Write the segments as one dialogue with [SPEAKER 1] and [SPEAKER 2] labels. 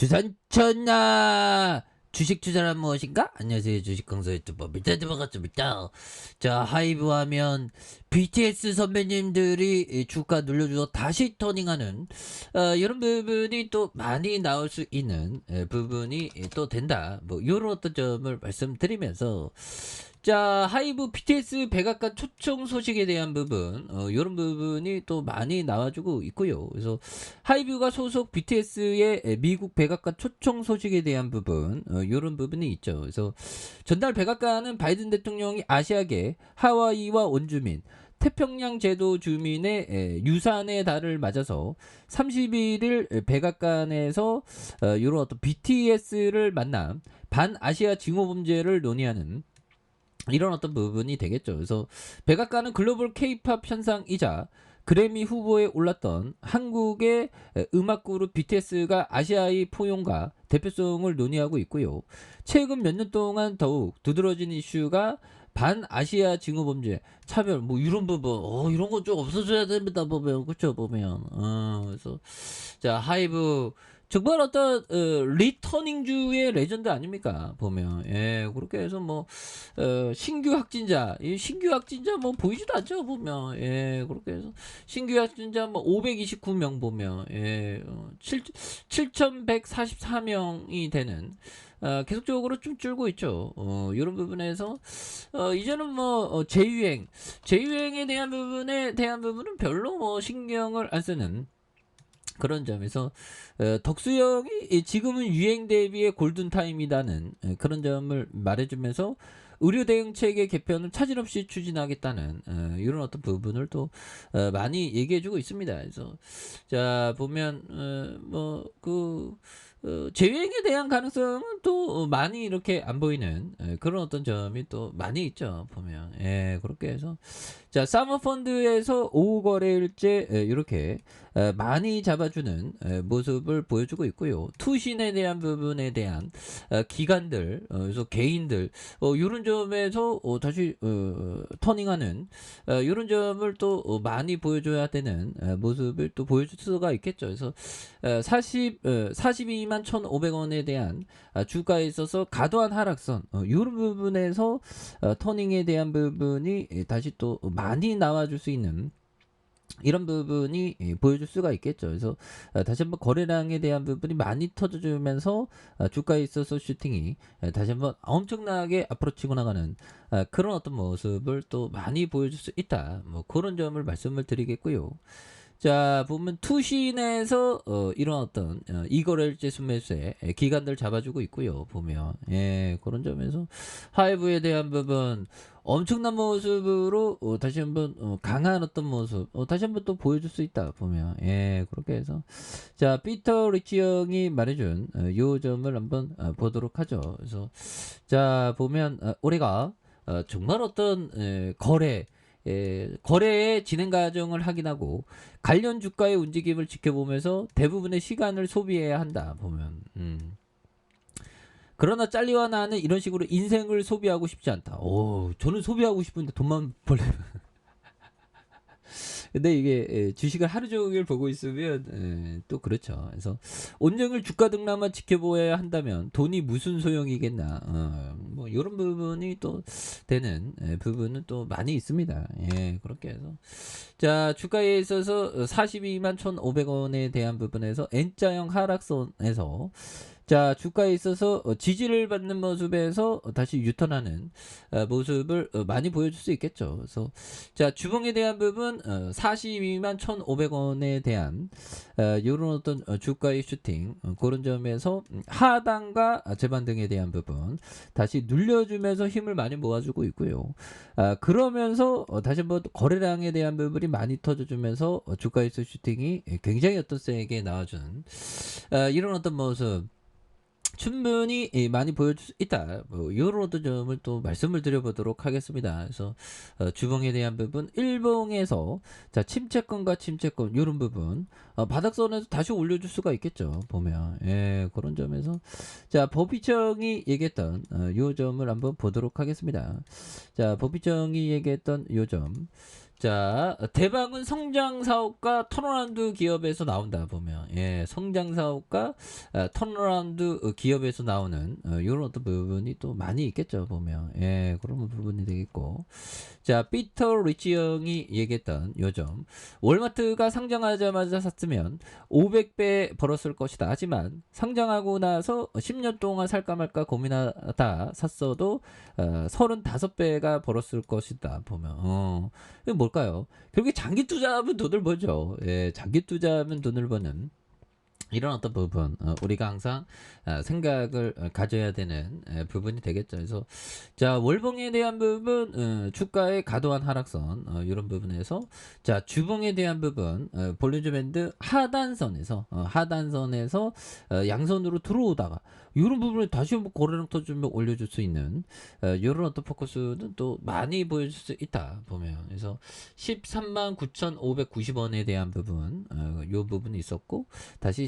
[SPEAKER 1] 주산천하 주식 투자란 무엇인가? 안녕하세요. 주식 강사 유튜버 밀타드 반갑습니다. 자, 하이브 하면 BTS 선배님들이 주가 눌려줘서 다시 터닝하는 이런 부분이 또 많이 나올 수 있는 부분이 또 된다. 뭐 이런 어떤 점을 말씀드리면서 자, 하이브 BTS 백악관 초청 소식에 대한 부분, 이런 부분이 또 많이 나와주고 있고요. 그래서 하이브가 소속 BTS의 미국 백악관 초청 소식에 대한 부분, 이런 부분이 있죠. 그래서 전날 백악관은 바이든 대통령이 아시아계 하와이와 원주민, 태평양 제도 주민의 유산의 달을 맞아서 31일 백악관에서 이런 어떤 BTS를 만나 반아시아 징후 범죄를 논의하는 이런 어떤 부분이 되겠죠. 그래서 백악관은 글로벌 K-팝 현상이자 그래미 후보에 올랐던 한국의 음악 그룹 BTS가 아시아의 포용과 대표성을 논의하고 있고요. 최근 몇 년 동안 더욱 두드러진 이슈가 반아시아 징후 범죄, 차별, 뭐 이런 부분, 이런 거 좀 없어져야 됩니다. 보면 그렇죠, 보면. 그래서 자, 하이브 정말 어떤 리터닝주의 레전드 아닙니까? 보면 그렇게 해서 뭐 신규 확진자 이 신규 확진자 뭐 보이지도 않죠 보면 그렇게 해서 신규 확진자 뭐 529명 보면 7,144명이 되는 계속적으로 좀 줄고 있죠. 이런 부분에서 이제는 뭐 재유행에 대한 부분은 별로 뭐 신경을 안 쓰는 그런 점에서 덕수형이 지금은 유행 대비의 골든타임이라는 그런 점을 말해주면서 의료 대응체계 개편을 차질 없이 추진하겠다는 이런 어떤 부분을 또 많이 얘기해주고 있습니다. 그래서 자 보면 뭐그 재유행에 대한 가능성은 또 많이 이렇게 안 보이는 그런 어떤 점이 또 많이 있죠. 보면 그렇게 해서 자 사모펀드에서 오후 거래일째 이렇게 많이 잡아주는 모습을 보여주고 있고요. 투신에 대한 부분에 대한 기관들, 그래서 개인들 이런 점에서 다시 터닝하는 이런 점을 또 많이 보여줘야 되는 모습을 또 보여줄 수가 있겠죠. 그래서 42만 1,500원에 대한 주가에 있어서 과도한 하락선 이런 부분에서 터닝에 대한 부분이 다시 또 많이 나와줄 수 있는 이런 부분이 보여줄 수가 있겠죠. 그래서 다시 한번 거래량에 대한 부분이 많이 터져주면서 주가에 있어서 슈팅이 다시 한번 엄청나게 앞으로 치고 나가는 그런 어떤 모습을 또 많이 보여줄 수 있다. 뭐 그런 점을 말씀을 드리겠고요. 자 보면 투신에서 이런 어떤 이거래일제 순매수에 기관들 잡아주고 있고요. 보면 그런 점에서 하이브에 대한 부분 엄청난 모습으로 다시 한번 강한 어떤 모습 다시 한번 또 보여줄 수 있다. 보면 그렇게 해서 자 피터 리치 형이 말해준 요 점을 한번 보도록 하죠. 그래서 자 보면 올해가 정말 어떤 거래의 진행 과정을 확인하고 관련 주가의 움직임을 지켜보면서 대부분의 시간을 소비해야 한다. 보면 그러나 짤리와 나는 이런 식으로 인생을 소비하고 싶지 않다. 저는 소비하고 싶은데 돈만 벌려면 근데 이게 주식을 하루 종일 보고 있으면 또 그렇죠. 그래서 온종일 주가 등락만 지켜보아야 한다면 돈이 무슨 소용이겠나. 뭐 이런 부분이 또 되는 부분은 또 많이 있습니다. 그렇게 해서 자 주가에 있어서 42만 1,500원에 대한 부분에서 N자형 하락선에서 자 주가에 있어서 지지를 받는 모습에서 다시 유턴하는 모습을 많이 보여줄 수 있겠죠. 그래서 자 주봉에 대한 부분 42만 1,500원에 대한 이런 어떤 주가의 슈팅 그런 점에서 하단과 재반 등에 대한 부분 다시 눌려주면서 힘을 많이 모아주고 있고요. 그러면서 다시 한번 거래량에 대한 부분이 많이 터져주면서 주가의 슈팅이 굉장히 어떤 세게 나와주는 이런 어떤 모습 충분히 많이 보여줄 수 있다. 뭐 이런 어떤 점을 또 말씀을 드려보도록 하겠습니다. 그래서 주봉에 대한 부분 일봉에서 자 침체권과 침체권 이런 부분 바닥선에서 다시 올려줄 수가 있겠죠. 보면 그런 점에서 자 법희청이 얘기했던 요 점을 한번 보도록 하겠습니다. 자 법희청이 얘기했던 요 점. 자, 대박은 성장 사업과 턴어라운드 기업에서 나온다 보면, 예, 성장 사업과 턴어라운드 기업에서 나오는 이런 어떤 부분이 또 많이 있겠죠 보면, 예, 그런 부분이 되겠고. 자, 피터 리치 형이 얘기했던 요점, 월마트가 상장하자마자 샀으면 500배 벌었을 것이다. 하지만 상장하고 나서 10년 동안 살까 말까 고민하다 샀어도 35배가 벌었을 것이다 보면, 이게 뭘까요? 결국에 장기 투자하면 돈을 벌죠. 예, 장기 투자하면 돈을 버는 이런 어떤 부분, 우리가 항상 생각을 가져야 되는 부분이 되겠죠. 그래서 자, 월봉에 대한 부분, 주가의 과도한 하락선, 이런 부분에서 자, 주봉에 대한 부분, 볼린저 밴드 하단선에서 양선으로 들어오다가 이런 부분을 다시 한번 고래랑 터주면 올려줄 수 있는 이런 어떤 포커스는 또 많이 보여줄 수 있다 보면, 그래서 13만 9,590원에 대한 부분, 요 부분이 있었고, 다시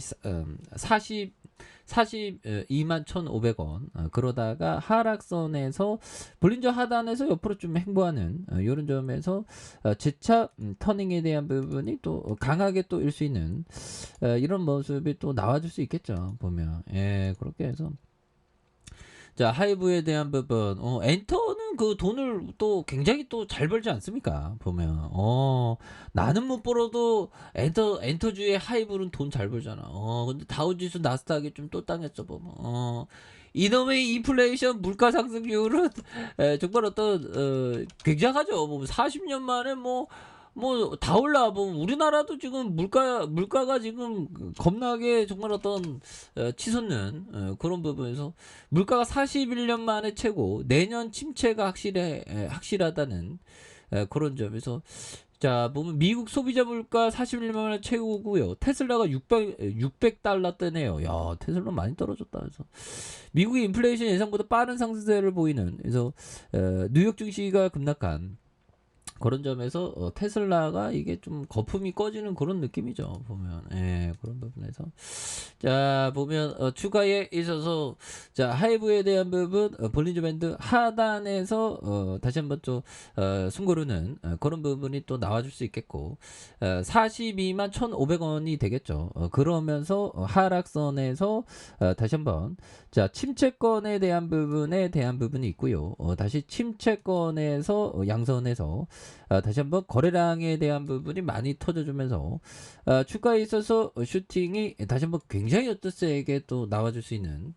[SPEAKER 1] 42만 1,500원, 그러다가 하락선에서 볼린저 하단에서 옆으로 좀 횡보하는 이런 점에서 재차 터닝에 대한 부분이 또 강하게 또 일 수 있는 이런 모습이 또 나와줄 수 있겠죠 보면, 예, 그렇게 해서 자, 하이브에 대한 부분, 엔터는 그 돈을 또 굉장히 또 잘 벌지 않습니까? 보면, 나는 못 벌어도 엔터주의 하이브는 돈 잘 벌잖아. 근데 다우지수 나스닥이 좀 또 당했어, 보면. 이놈의 인플레이션 물가 상승률은 정말 굉장하죠. 뭐 40년 만에 다 올라 보면 우리나라도 지금 물가가 지금 겁나게 정말 치솟는 그런 부분에서 물가가 41년 만에 최고, 내년 침체가 확실하다는 그런 점에서 자, 보면 미국 소비자 물가 41년 만에 최고고요. 테슬라가 600달러대네요. 야, 테슬라 많이 떨어졌다. 그래서 미국의 인플레이션 예상보다 빠른 상승세를 보이는, 그래서 뉴욕 증시가 급락한 그런 점에서 테슬라가 이게 좀 거품이 꺼지는 그런 느낌이죠 보면, 예, 그런 부분에서 자, 보면 추가에 있어서 자, 하이브에 대한 부분, 볼린저 밴드 하단에서 다시 한번 또 숨고르는 그런 부분이 또 나와줄 수 있겠고, 42만 1,500원이 되겠죠. 그러면서 하락선에서 다시 한번 자, 침체권에 대한 부분이 있고요. 다시 침체권에서 양선에서 다시 한번 거래량에 대한 부분이 많이 터져주면서 주가에 있어서 슈팅이 다시 한번 굉장히 세게 또 나와줄 수 있는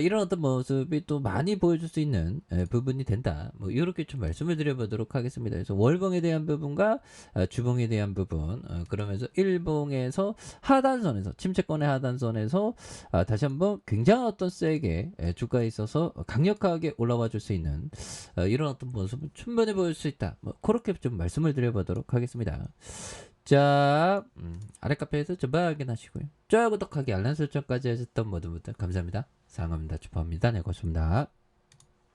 [SPEAKER 1] 이런 어떤 모습이 또 많이 보여줄 수 있는 부분이 된다. 뭐 이렇게 좀 말씀을 드려보도록 하겠습니다. 그래서 월봉에 대한 부분과 주봉에 대한 부분, 그러면서 일봉에서 하단선에서 침체권의 하단선에서 다시 한번 굉장한 세게 주가에 있어서 강력하게 올라와 줄 수 있는 이런 어떤 모습을 충분히 보일 수 있다. 뭐 그렇게 좀 말씀을 드려보도록 하겠습니다. 자, 아래 카페에서 전방 확인하시고요. 좋아요, 구독하기, 알람 설정까지 하셨던 모든 분들 감사합니다. 사랑합니다. 축복합니다. 네, 고맙습니다.